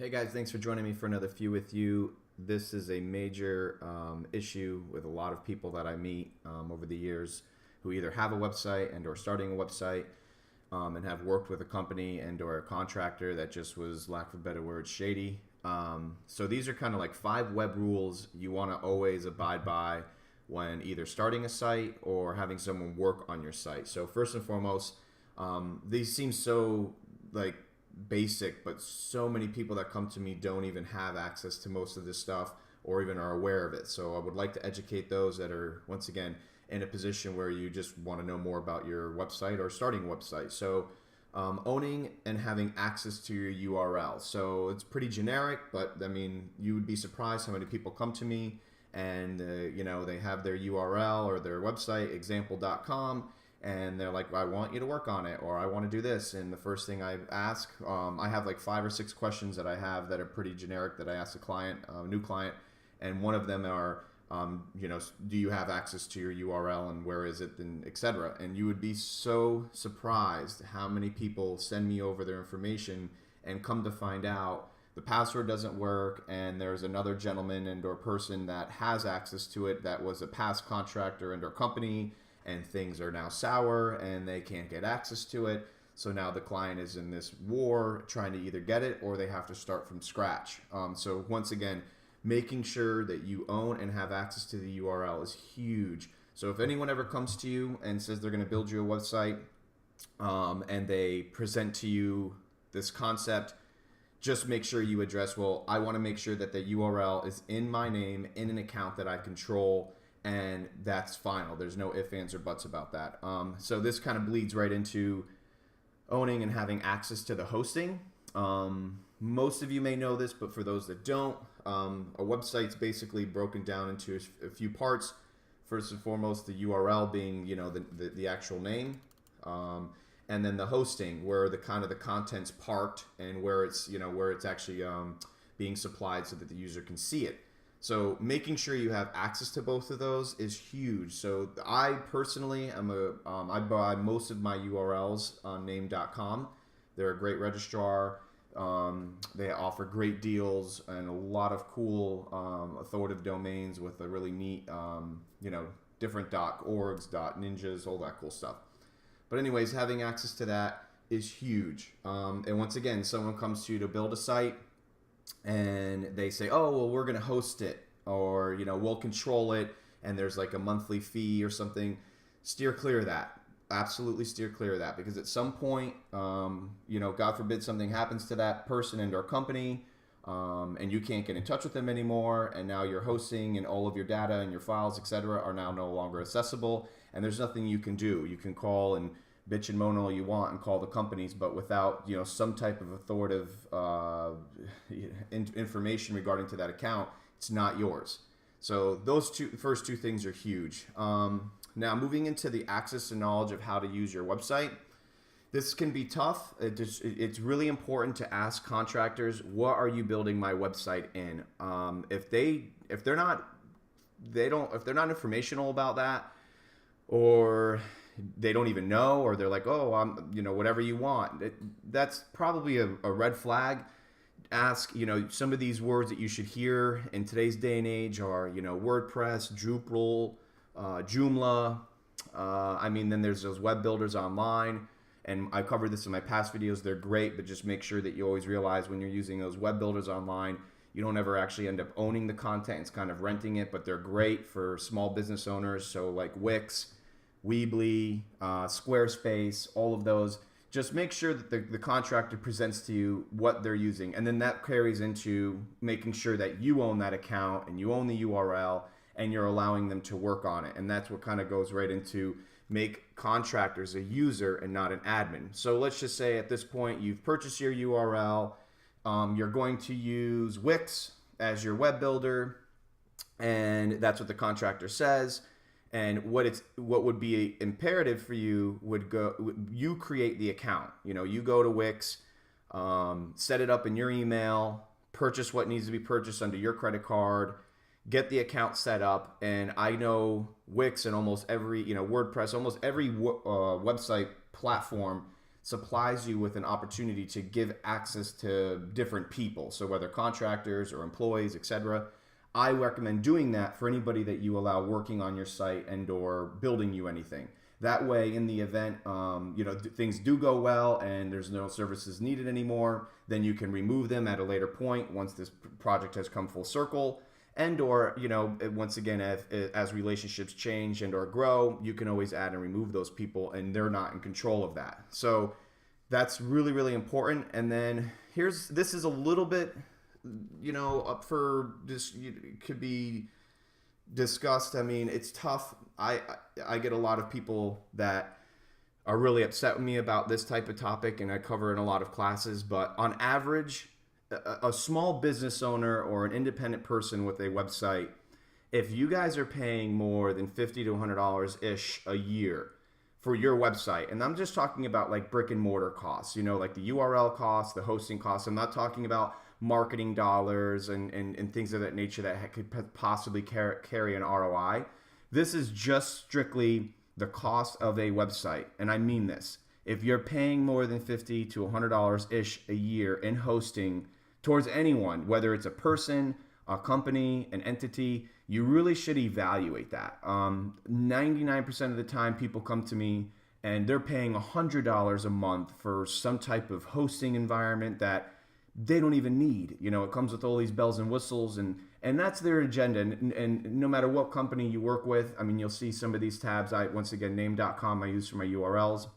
Hey guys, thanks for joining me for another Few with You. This is a major issue with a lot of people that I meet over the years who either have a website and or starting a website and have worked with a company and or a contractor that just was, lack of a better word, shady. So these are kind of like 5 web rules you want to always abide by when either starting a site or having someone work on your site. So first and foremost, these seem so like basic, but so many people that come to me don't even have access to most of this stuff or even are aware of it. So I would like to educate those that are, once again, in a position where you just want to know more about your website or starting a website. So owning and having access to your URL. So it's pretty generic, but I mean, you would be surprised how many people come to me and they have their URL or their website, example.com, and they're like, I want you to work on it, or I want to do this. And the first thing I ask, I have like 5 or 6 questions that I have that are pretty generic that I ask a client, a new client, and one of them are, do you have access to your URL and where is it, and etc. And you would be so surprised how many people send me over their information and come to find out the password doesn't work, and there's another gentleman and or person that has access to it that was a past contractor and or company, and things are now sour and they can't get access to it. So now the client is in this war trying to either get it or they have to start from scratch. So once again, making sure that you own and have access to the URL is huge. So if anyone ever comes to you and says they're going to build you a website and they present to you this concept, just make sure you address, well, I want to make sure that the URL is in my name, in an account that I control, and that's final. There's no ifs, ands, or buts about that. So this kind of bleeds right into owning and having access to the hosting. Most of you may know this, but for those that don't, a website's basically broken down into a few parts. First and foremost, the URL being, the actual name, and then the hosting, where the content's parked and where it's, where it's actually being supplied so that the user can see it. So making sure you have access to both of those is huge. So I personally am I buy most of my URLs on name.com. They're a great registrar. They offer great deals and a lot of cool authoritative domains with a really neat, different .orgs, .ninjas, all that cool stuff. But anyways, having access to that is huge. And once again, someone comes to you to build a site and they say, oh, well, we're going to host it, or, we'll control it, and there's like a monthly fee or something. Steer clear of that. Absolutely steer clear of that, because at some point, God forbid something happens to that person and or company, and you can't get in touch with them anymore, and now your hosting and all of your data and your files, etc., are now no longer accessible, and there's nothing you can do. You can call and bitch and moan all you want and call the companies, but without some type of authoritative information regarding to that account, it's not yours. So those first two things are huge. Now moving into the access and knowledge of how to use your website, this can be tough. It's really important to ask contractors, what are you building my website in? If they're not informational about that, or they don't even know, or they're like, oh, I'm, whatever you want, that's probably a red flag. Ask, some of these words that you should hear in today's day and age are, WordPress, Drupal, Joomla. Then there's those web builders online, and I covered this in my past videos. They're great, but just make sure that you always realize when you're using those web builders online, you don't ever actually end up owning the content. It's kind of renting it, but they're great for small business owners. So like Wix, Weebly, Squarespace, all of those. Just make sure that the contractor presents to you what they're using, and then that carries into making sure that you own that account and you own the URL and you're allowing them to work on it. And that's what kind of goes right into make contractors a user and not an admin. So let's just say at this point you've purchased your URL, you're going to use Wix as your web builder, and that's what the contractor says. And what would be imperative for you you create the account. You go to Wix, set it up in your email, purchase what needs to be purchased under your credit card, get the account set up. And I know Wix and almost every, WordPress, almost every website platform supplies you with an opportunity to give access to different people. So whether contractors or employees, etc. I recommend doing that for anybody that you allow working on your site and or building you anything. That way, in the event things do go well and there's no services needed anymore, then you can remove them at a later point once this project has come full circle. And or once again, as relationships change and or grow, you can always add and remove those people, and they're not in control of that. So that's really, really important. And then this is a little bit up for this, could be discussed. I mean, it's tough. I get a lot of people that are really upset with me about this type of topic, and I cover in a lot of classes. But on average, a small business owner or an independent person with a website, if you guys are paying more than $50 to $100 ish a year for your website, and I'm just talking about like brick and mortar costs, like the URL costs, the hosting costs. I'm not talking about marketing dollars and things of that nature that could possibly carry an ROI. This is just strictly the cost of a website. And I mean this. If you're paying more than $50 to $100 ish a year in hosting towards anyone, whether it's a person, a company, an entity, you really should evaluate that. 99% of the time people come to me and they're paying $100 a month for some type of hosting environment that they don't even need. It comes with all these bells and whistles, and that's their agenda. And no matter what company you work with, I mean, you'll see some of these tabs. Once again, name.com I use for my URLs.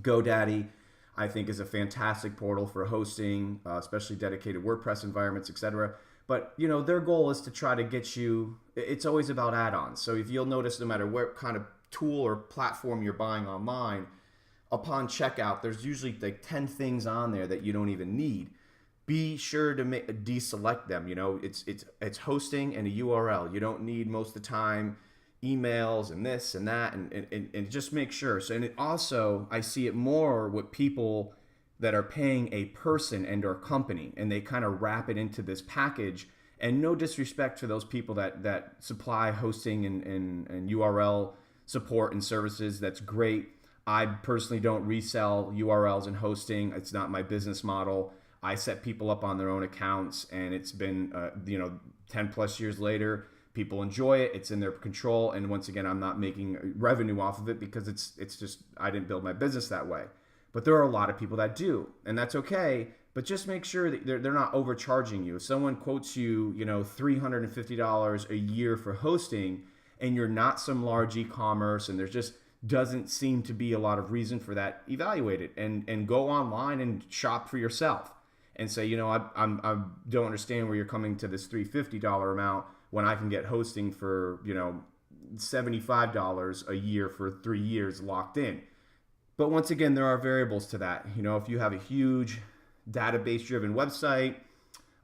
GoDaddy, I think, is a fantastic portal for hosting, especially dedicated WordPress environments, etc. But, their goal is to try to get you, it's always about add-ons. So if you'll notice, no matter what kind of tool or platform you're buying online, upon checkout, there's usually like 10 things on there that you don't even need. Be sure to deselect them. It's hosting and a URL. You don't need most of the time emails and this and that, and just make sure. So, and it also, I see it more with people that are paying a person and or company, and they kind of wrap it into this package. And no disrespect to those people that supply hosting and URL support and services. That's great. I personally don't resell URLs and hosting. It's not my business model. I set people up on their own accounts, and it's been 10 plus years later, people enjoy it. It's in their control, and once again, I'm not making revenue off of it because it's just, I didn't build my business that way. But there are a lot of people that do, and that's okay. But just make sure that they're not overcharging you. If someone quotes you, $350 a year for hosting, and you're not some large e-commerce, and there's just doesn't seem to be a lot of reason for that, evaluate it and go online and shop for yourself. And say, I don't understand where you're coming to this $350 amount when I can get hosting for, $75 a year for 3 years locked in. But once again, there are variables to that. If you have a huge database-driven website,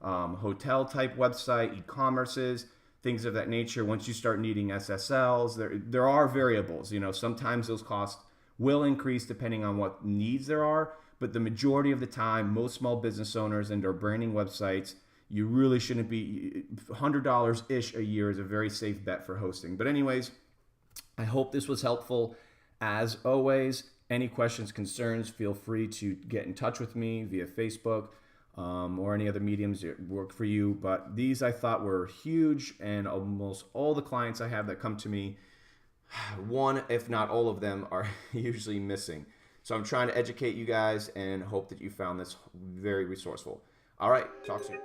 hotel type website, e-commerces, things of that nature, once you start needing SSLs, there are variables. Sometimes those costs will increase depending on what needs there are. But the majority of the time, most small business owners and their branding websites, you really shouldn't be, $100-ish a year is a very safe bet for hosting. But anyways, I hope this was helpful. As always, any questions, concerns, feel free to get in touch with me via Facebook or any other mediums that work for you. But these I thought were huge, and almost all the clients I have that come to me, one, if not all of them, are usually missing. So I'm trying to educate you guys and hope that you found this very resourceful. All right, talk soon.